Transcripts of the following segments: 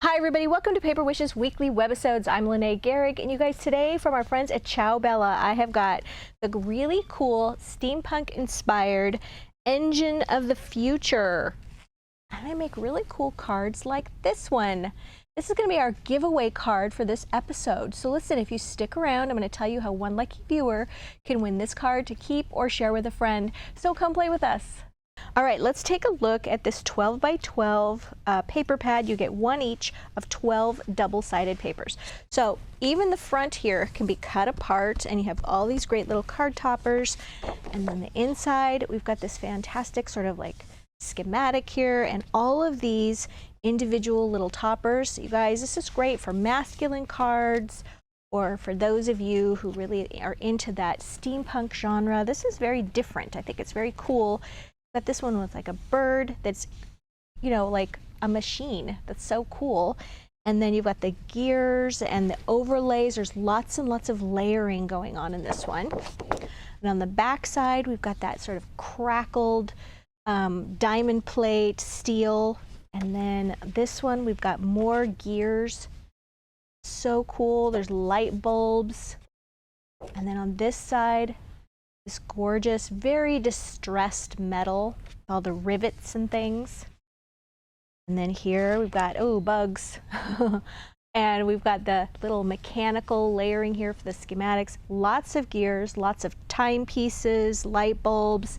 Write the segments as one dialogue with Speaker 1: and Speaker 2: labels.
Speaker 1: Hi everybody, welcome to Paper Wishes weekly webisodes. I'm Lene Gehrig, and you guys, today from our friends at Ciao, I have got the really cool steampunk inspired engine of the future. And I make really cool cards like this one. This is going to be our giveaway card for this episode. So listen, if you stick around, I'm going to tell you how one lucky viewer can win this card to keep or share with a friend. So come play with us. All right, let's take a look at this 12 by 12 paper pad. You get one each of 12 double-sided papers. So even the front here can be cut apart, and you have all these great little card toppers. And then the inside, we've got this fantastic sort of like schematic here, and all of these individual little toppers. You guys, this is great for masculine cards, or for those of you who really are into that steampunk genre. This is very different. I think it's very cool. Got this one with like a bird that's, you know, like a machine. That's so cool. And then you've got the gears and the overlays. There's lots and lots of layering going on in this one. And on the back side, we've got that sort of crackled diamond plate steel. And then this one, we've got more gears. So cool. There's light bulbs. And then on this side, this gorgeous, very distressed metal, all the rivets and things. And then here we've got, oh, bugs. And we've got the little mechanical layering here for the schematics. Lots of gears, lots of timepieces, light bulbs,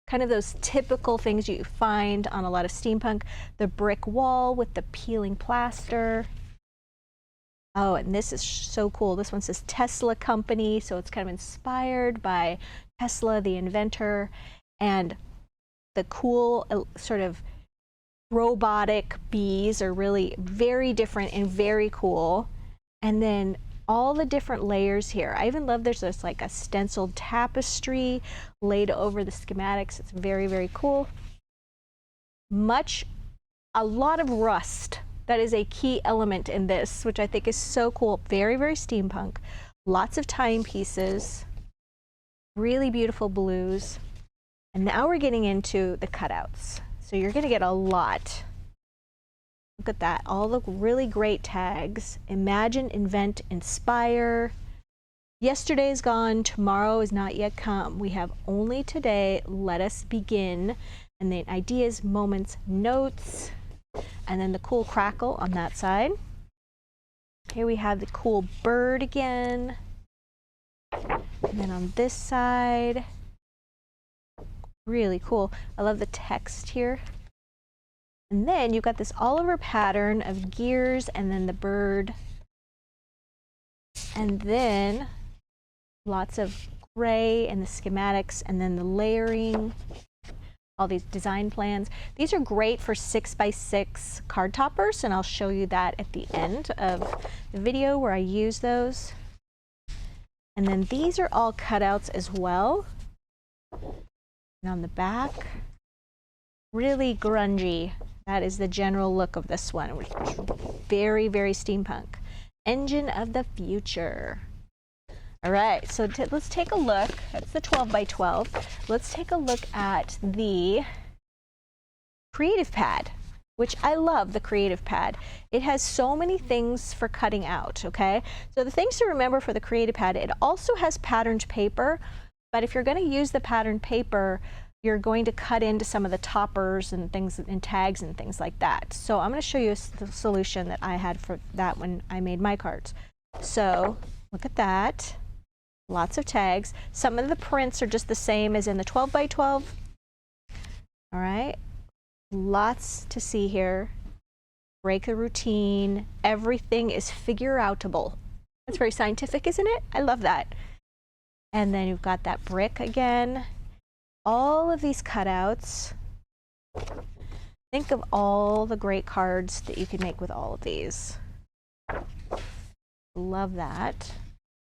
Speaker 1: kind of those typical things you find on a lot of steampunk. The brick wall with the peeling plaster. Oh, and this is so cool. This one says Tesla Company, so it's kind of inspired by Tesla, the inventor, and the cool sort of robotic bees are really very different and very cool. And then all the different layers here. I even love there's this like a stenciled tapestry laid over the schematics. It's very, very cool. A lot of rust. That is a key element in this, which I think is so cool. Very, very steampunk. Lots of timepieces. Really beautiful blues. And now we're getting into the cutouts. So you're going to get a lot. Look at that. All the really great tags. Imagine, invent, inspire. Yesterday is gone. Tomorrow is not yet come. We have only today. Let us begin. And then ideas, moments, notes. And then the cool crackle on that side. Here we have the cool bird again. And then on this side, really cool. I love the text here. And then you've got this all over pattern of gears and then the bird. And then lots of gray and the schematics and then the layering. All these design plans. These are great for 6x6 card toppers, and I'll show you that at the end of the video where I use those. And then these are all cutouts as well. And on the back, really grungy. That is the general look of this one, which is very, very steampunk. Engine of the future. All right, so let's take a look. That's the 12 by 12. Let's take a look at the creative pad, which I love the creative pad. It has so many things for cutting out, okay? So the things to remember for the creative pad, it also has patterned paper, but if you're going to use the patterned paper, you're going to cut into some of the toppers and things and tags and things like that. So I'm going to show you the solution that I had for that when I made my cards. So look at that. Lots of tags. Some of the prints are just the same as in the 12 by 12. All right. Lots to see here. Break the routine. Everything is figure-outable. That's very scientific, isn't it? I love that. And then you've got that brick again. All of these cutouts. Think of all the great cards that you can make with all of these. Love that.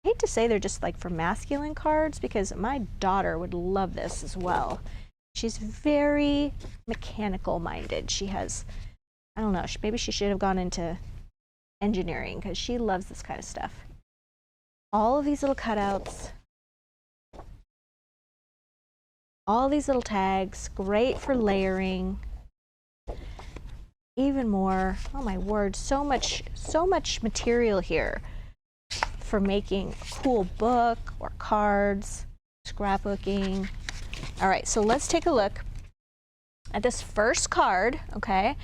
Speaker 1: I hate to say they're just like for masculine cards because my daughter would love this as well. She's very mechanical minded. She has, I don't know, maybe she should have gone into engineering because she loves this kind of stuff. All of these little cutouts. All these little tags, great for layering. even more. Oh my word, so much material here for making a cool book or cards, scrapbooking. All right, so let's take a look at this first card, okay?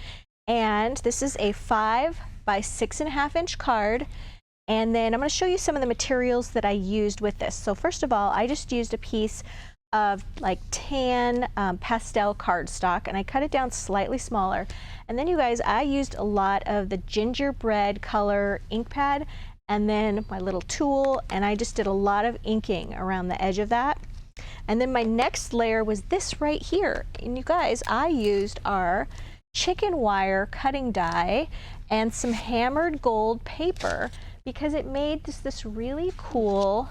Speaker 1: And this is a 5 by 6.5 inch card. And then I'm going to show you some of the materials that I used with this. So first of all, I just used a piece of like tan pastel cardstock, and I cut it down slightly smaller. And then you guys, I used a lot of the gingerbread color ink pad, and then my little tool, and I just did a lot of inking around the edge of that. And then my next layer was this right here. And you guys, I used our chicken wire cutting die and some hammered gold paper, because it made this really cool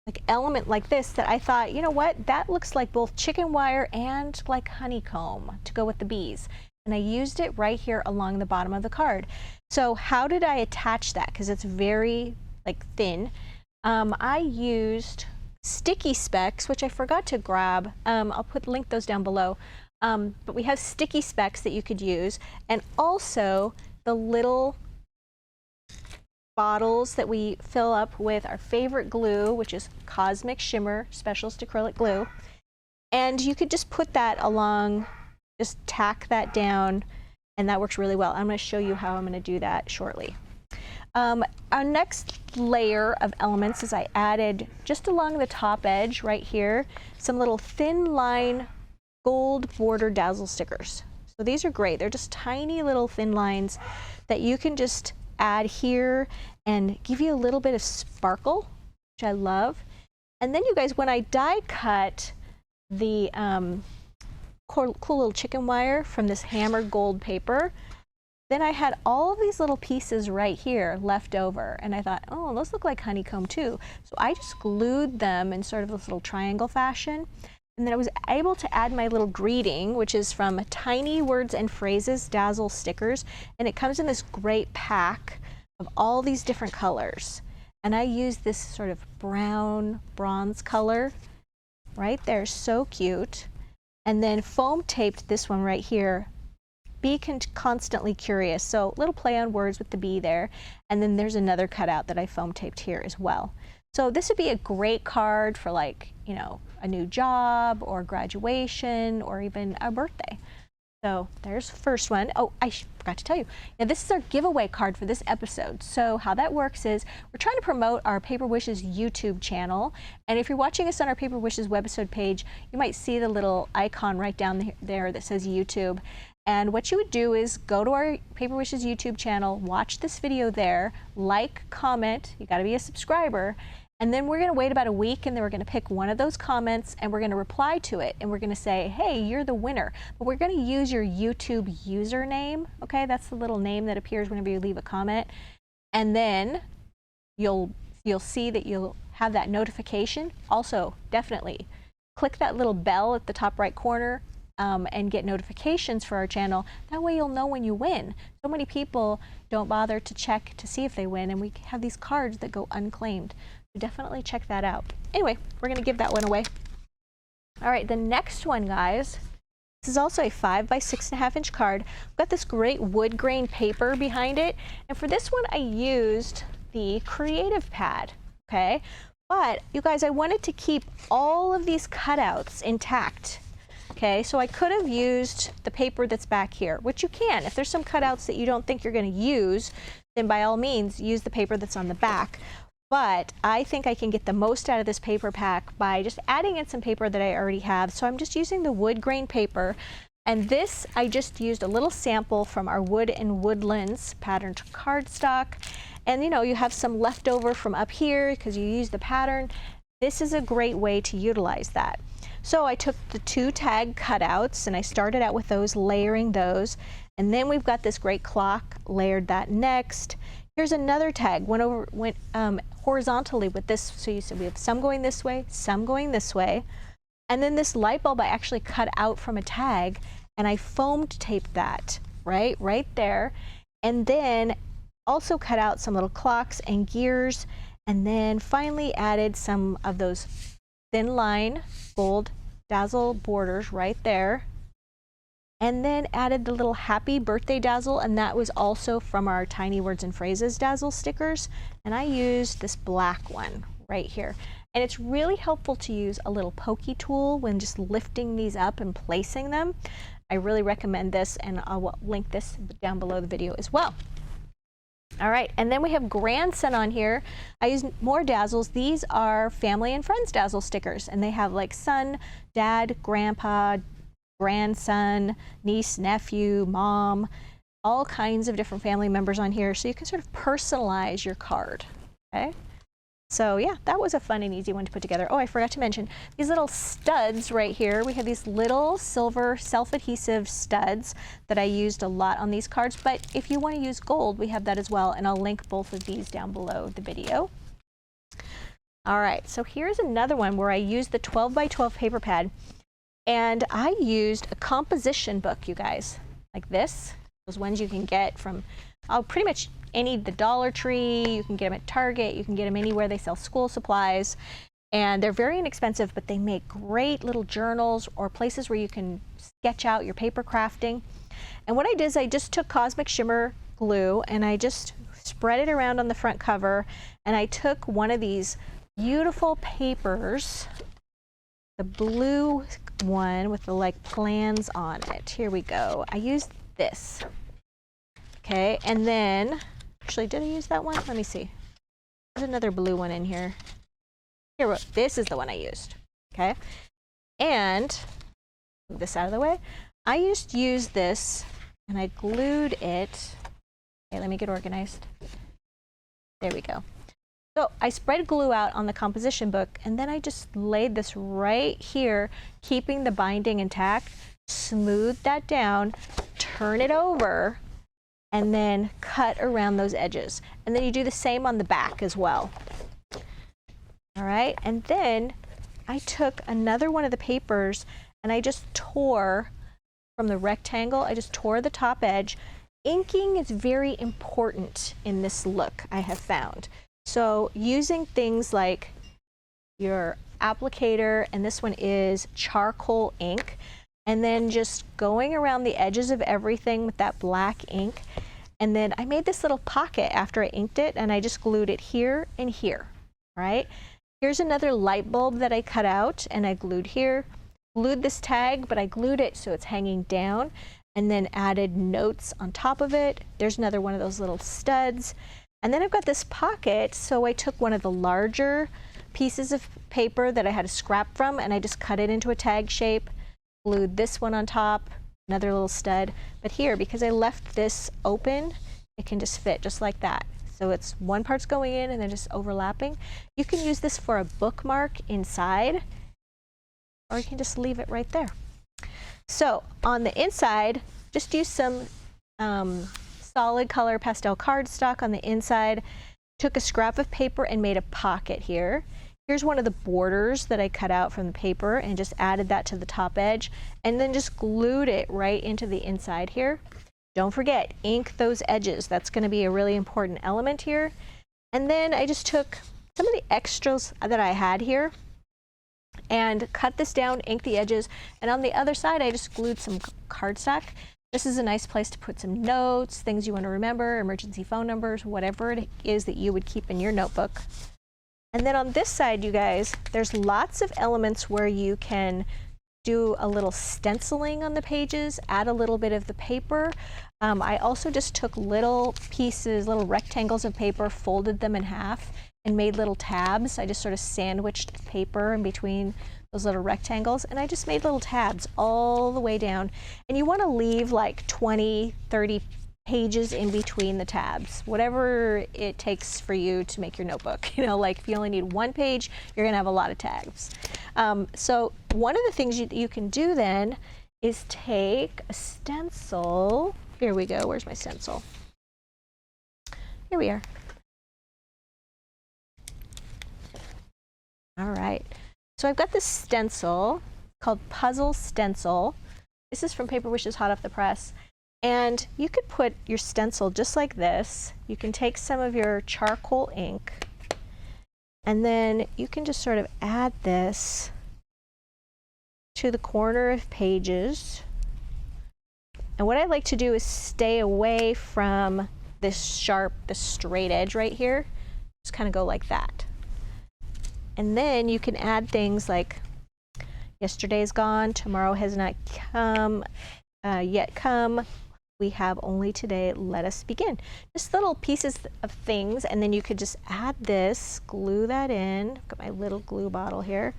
Speaker 1: like element like this that I thought, you know what, that looks like both chicken wire and like honeycomb to go with the bees. And I used it right here along the bottom of the card. So how did I attach that? Because it's very like thin. I used sticky specs, which I forgot to grab. I'll link those down below. But we have sticky specs that you could use, and also the little bottles that we fill up with our favorite glue, which is Cosmic Shimmer Specialist Acrylic Glue. And you could just put that along, just tack that down, and that works really well. I'm going to show you how I'm going to do that shortly. Our next layer of elements is I added just along the top edge right here some little thin line gold border dazzle stickers. So these are great. They're just tiny little thin lines that you can just add here and give you a little bit of sparkle, which I love. And then you guys, when I die cut the cool little chicken wire from this hammered gold paper, then I had all of these little pieces right here left over, and I thought, oh, those look like honeycomb too. So I just glued them in sort of this little triangle fashion. And then I was able to add my little greeting, which is from Tiny Words and Phrases Dazzle Stickers. And it comes in this great pack of all these different colors. And I use this sort of brown bronze color right there, so cute. And then foam taped this one right here. Be constantly curious. So little play on words with the bee there. And then there's another cutout that I foam taped here as well. So this would be a great card for, like, you know, a new job or graduation or even a birthday. So there's the first one. Oh, I forgot to tell you. Now this is our giveaway card for this episode. So how that works is we're trying to promote our Paper Wishes YouTube channel. And if you're watching us on our Paper Wishes webisode page, you might see the little icon right down there that says YouTube. And what you would do is go to our Paper Wishes YouTube channel, watch this video there, like, comment, you gotta be a subscriber, and then we're gonna wait about a week, and then we're gonna pick one of those comments and we're gonna reply to it, and we're gonna say, hey, you're the winner. But we're gonna use your YouTube username, okay? That's the little name that appears whenever you leave a comment. And then you'll see that you'll have that notification. Also, definitely click that little bell at the top right corner and get notifications for our channel. That way you'll know when you win. So many people don't bother to check to see if they win, and we have these cards that go unclaimed. So definitely check that out. Anyway, we're gonna give that one away. All right, the next one, guys, this is also a 5 by 6.5 inch card. We've got this great wood grain paper behind it, and for this one I used the creative pad, okay? But you guys, I wanted to keep all of these cutouts intact. Okay, so I could have used the paper that's back here, which you can. If there's some cutouts that you don't think you're going to use, then by all means use the paper that's on the back. But I think I can get the most out of this paper pack by just adding in some paper that I already have. So I'm just using the wood grain paper. And this, I just used a little sample from our Wood and Woodlands patterned cardstock. And you know, you have some leftover from up here because you use the pattern. This is a great way to utilize that. So I took the 2 tag cutouts and I started out with those, layering those. And then we've got this great clock, layered that next. Here's another tag, went horizontally with this. So you said we have some going this way, some going this way. And then this light bulb I actually cut out from a tag, and I foamed taped that right there. And then also cut out some little clocks and gears, and then finally added some of those thin line gold dazzle borders right there. and then added the little happy birthday dazzle, and that was also from our Tiny Words and Phrases dazzle stickers. And I used this black one right here. And it's really helpful to use a little pokey tool when just lifting these up and placing them. I really recommend this, and I'll link this down below the video as well. All right, and then we have grandson on here. I used more dazzles. These are family and friends dazzle stickers, and they have like son, dad, grandpa, grandson, niece, nephew, mom, all kinds of different family members on here, so you can sort of personalize your card. Okay, so yeah, that was a fun and easy one to put together. Oh, I forgot to mention these little studs right here. We have these little silver self-adhesive studs that I used a lot on these cards, but if you want to use gold, we have that as well, and I'll link both of these down below the video. All right, so here's another one where I used the 12 by 12 paper pad, and I used a composition book, you guys, like this. Those ones you can get from pretty much the Dollar Tree. You can get them at Target. You can get them anywhere they sell school supplies. And they're very inexpensive, but they make great little journals or places where you can sketch out your paper crafting. And what I did is I just took Cosmic Shimmer glue and I just spread it around on the front cover. And I took one of these beautiful papers, the blue one with the like plans on it. Here we go. I used this. Okay, and then, actually, did I use that one? Let me see. There's another blue one in here. Here, this is the one I used. Okay, and move this out of the way. I just used this and I glued it. Okay, let me get organized. There we go. So I spread glue out on the composition book, and then I just laid this right here, keeping the binding intact, smooth that down, turn it over, and then cut around those edges. And then you do the same on the back as well. All right, and then I took another one of the papers and I just tore from the rectangle, I just tore the top edge. Inking is very important in this look, I have found. So using things like your applicator, and this one is charcoal ink, and then just going around the edges of everything with that black ink. And then I made this little pocket after I inked it, and I just glued it here and here, right? Here's another light bulb that I cut out and I glued here. Glued this tag, but I glued it so it's hanging down, and then added notes on top of it. There's another one of those little studs. And then I've got this pocket, so I took one of the larger pieces of paper that I had a scrap from, and I just cut it into a tag shape, glued this one on top, another little stud. But here, because I left this open, it can just fit just like that. So it's one part's going in and then just overlapping. You can use this for a bookmark inside, or you can just leave it right there. So on the inside, just use some solid color pastel cardstock on the inside. Took a scrap of paper and made a pocket here. Here's one of the borders that I cut out from the paper and just added that to the top edge, and then just glued it right into the inside here. Don't forget, ink those edges. That's going to be a really important element here. And then I just took some of the extras that I had here and cut this down, inked the edges, and on the other side I just glued some cardstock. This is a nice place to put some notes, things you want to remember, emergency phone numbers, whatever it is that you would keep in your notebook. And then on this side, you guys, there's lots of elements where you can do a little stenciling on the pages, add a little bit of the paper. I also just took little pieces, little rectangles of paper, folded them in half, and made little tabs. I just sort of sandwiched paper in between those little rectangles, and I just made little tabs all the way down. And you want to leave like 20, 30 pages in between the tabs, whatever it takes for you to make your notebook. You know, like if you only need one page, you're gonna have a lot of tabs. So one of the things you can do then is take a stencil. Here we go, where's my stencil? Here we are. All right, so I've got this stencil called Puzzle Stencil. This is from Paper Wishes hot off the press. And you could put your stencil just like this. You can take some of your charcoal ink, and then you can just sort of add this to the corner of pages And what I like to do is stay away from this straight edge right here. Just kind of go like that. And then you can add things like yesterday's gone, tomorrow has not yet come, we have only today, let us begin. Just little pieces of things, and then you could just add this, glue that in, got my little glue bottle here,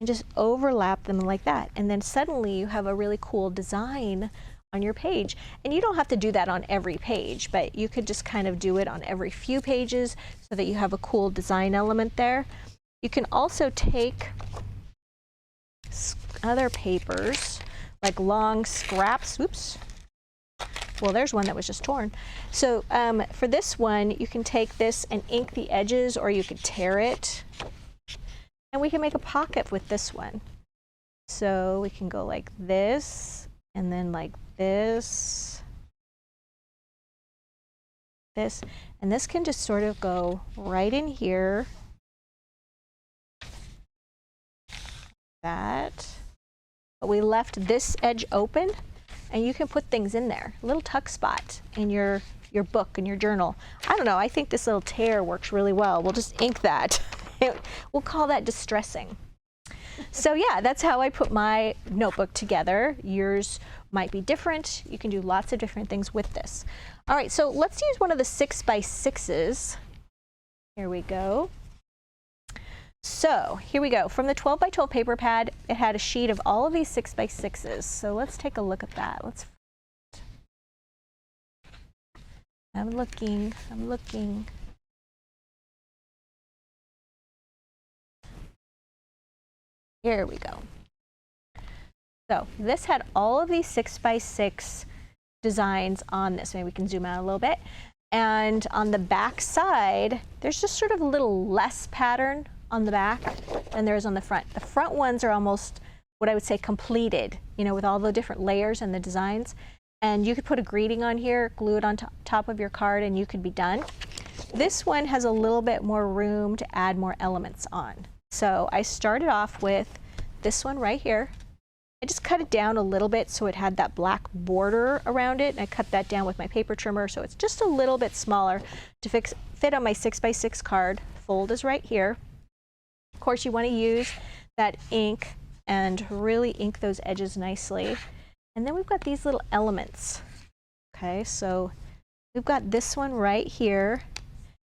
Speaker 1: and just overlap them like that. And then suddenly you have a really cool design on your page. And you don't have to do that on every page, but you could just kind of do it on every few pages so that you have a cool design element there. You can also take other papers, like long scraps. Oops. Well, there's one that was just torn. So for this one, you can take this and ink the edges, or you could tear it. And we can make a pocket with this one. So we can go like this, and then like this, and this can just sort of go right in here. That. But we left this edge open, and you can put things in there. A little tuck spot in your book and your journal. I don't know, I think this little tear works really well. We'll just ink that. We'll call that distressing. So yeah, that's how I put my notebook together. Yours might be different. You can do lots of different things with this. All right, so let's use one of the 6x6s. Here we go. So here we go. From the 12 by 12 paper pad, it had a sheet of all of these 6x6s. So let's take a look at that. I'm looking. Here we go. So this had all of these 6x6 designs on this. Maybe we can zoom out a little bit. And on the back side, there's just sort of a little less pattern on the back than there is on the front. The front ones are almost what I would say completed, you know, with all the different layers and the designs. And you could put a greeting on here, glue it on top of your card, and you could be done. This one has a little bit more room to add more elements on. So I started off with this one right here. I just cut it down a little bit so it had that black border around it. And I cut that down with my paper trimmer so it's just a little bit smaller to fit on my 6x6 card. Fold is right here. Of course, you want to use that ink and really ink those edges nicely. And then we've got these little elements. Okay, so we've got this one right here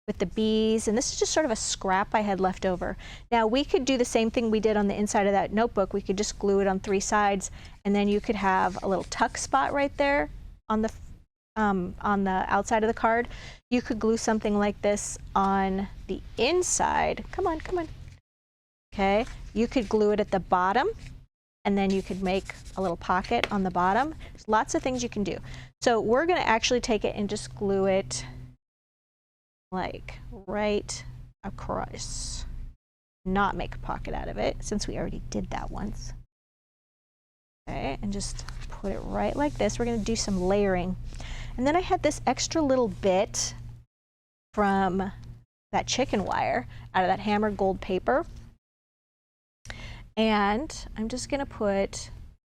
Speaker 1: with the bees, and this is just sort of a scrap I had left over. Now we could do the same thing we did on the inside of that notebook. We could just glue it on 3 sides, and then you could have a little tuck spot right there on the outside of the card. You could glue something like this on the inside. Come on, come on. Okay, you could glue it at the bottom, and then you could make a little pocket on the bottom. There's lots of things you can do. So we're going to actually take it and just glue it like right across. Not make a pocket out of it, since we already did that once. Okay, and just put it right like this. We're going to do some layering. And then I had this extra little bit from that chicken wire out of that hammered gold paper. And I'm just going to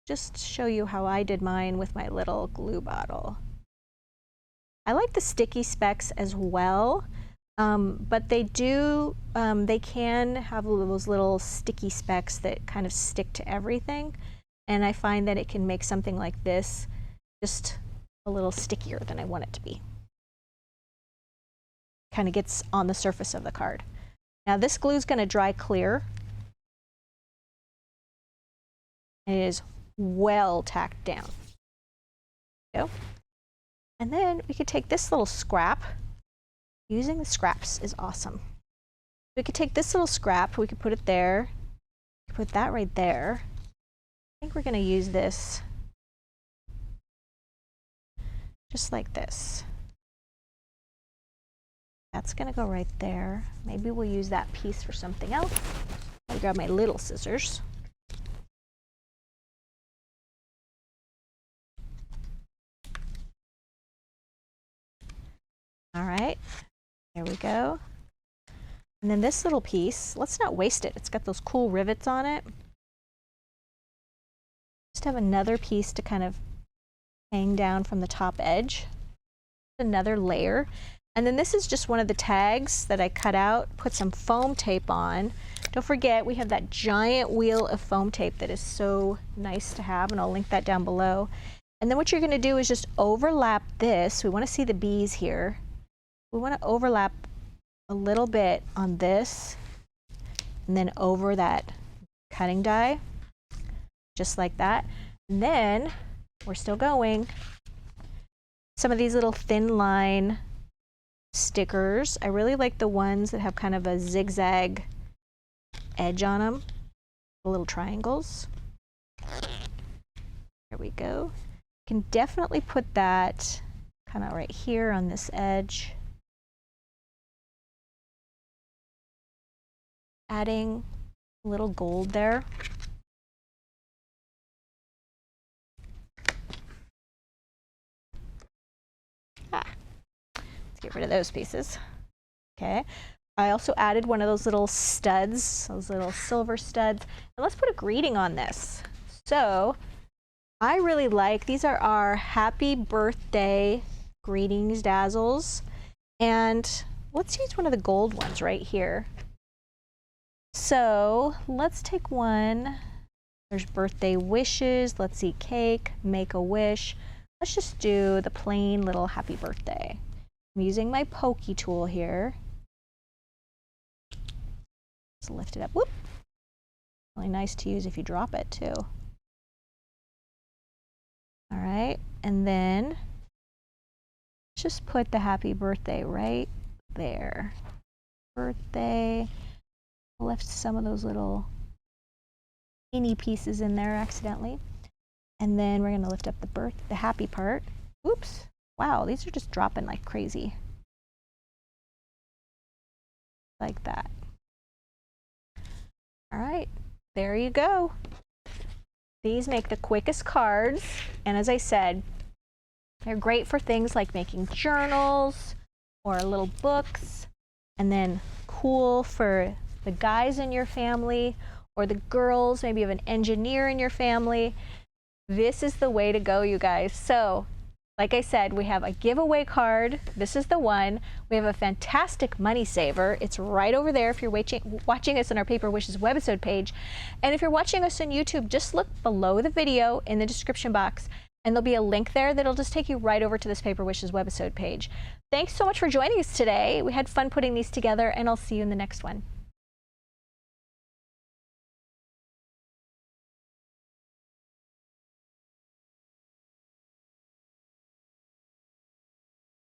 Speaker 1: just show you how I did mine with my little glue bottle. I like the sticky specks as well, but they can have those little sticky specks that kind of stick to everything. And I find that it can make something like this just a little stickier than I want it to be. Kind of gets on the surface of the card. Now this glue is going to dry clear. It is well tacked down. Go. And then we could take this little scrap. Using the scraps is awesome. We could take this little scrap, we could put it there, put that right there. I think we're going to use this just like this. That's going to go right there. Maybe we'll use that piece for something else. I'll grab my little scissors. All right, there we go. And then this little piece, let's not waste it. It's got those cool rivets on it. Just have another piece to kind of hang down from the top edge. Another layer. And then this is just one of the tags that I cut out, put some foam tape on. Don't forget, we have that giant wheel of foam tape that is so nice to have, and I'll link that down below. And then what you're going to do is just overlap this. We want to see the bees here. We want to overlap a little bit on this, and then over that cutting die, just like that. And then we're still going. Some of these little thin line stickers. I really like the ones that have kind of a zigzag edge on them, the little triangles. There we go. You can definitely put that kind of right here on this edge. Adding a little gold there. Let's get rid of those pieces. Okay. I also added one of those little studs, those little silver studs. And let's put a greeting on this. So I really like, these are our happy birthday greetings dazzles. And let's use one of the gold ones right here. So let's take one. There's birthday wishes. Let's see, cake, make a wish. Let's just do the plain little happy birthday. I'm using my pokey tool here. Just lift it up. Whoop. Really nice to use if you drop it too. All right, and then just put the happy birthday right there. Birthday. I left some of those little teeny pieces in there accidentally. And then we're gonna lift up the happy part. Oops. Wow, these are just dropping like crazy. Like that. All right, there you go. These make the quickest cards, and as I said, they're great for things like making journals or little books, and then cool for the guys in your family or the girls, maybe you have an engineer in your family. This is the way to go, you guys. So like I said, we have a giveaway card. This is the one. We have a fantastic money saver. It's right over there if you're watching us on our Paper Wishes webisode page. And if you're watching us on YouTube, just look below the video in the description box, and there'll be a link there that'll just take you right over to this Paper Wishes webisode page. Thanks so much for joining us today. We had fun putting these together, and I'll see you in the next one.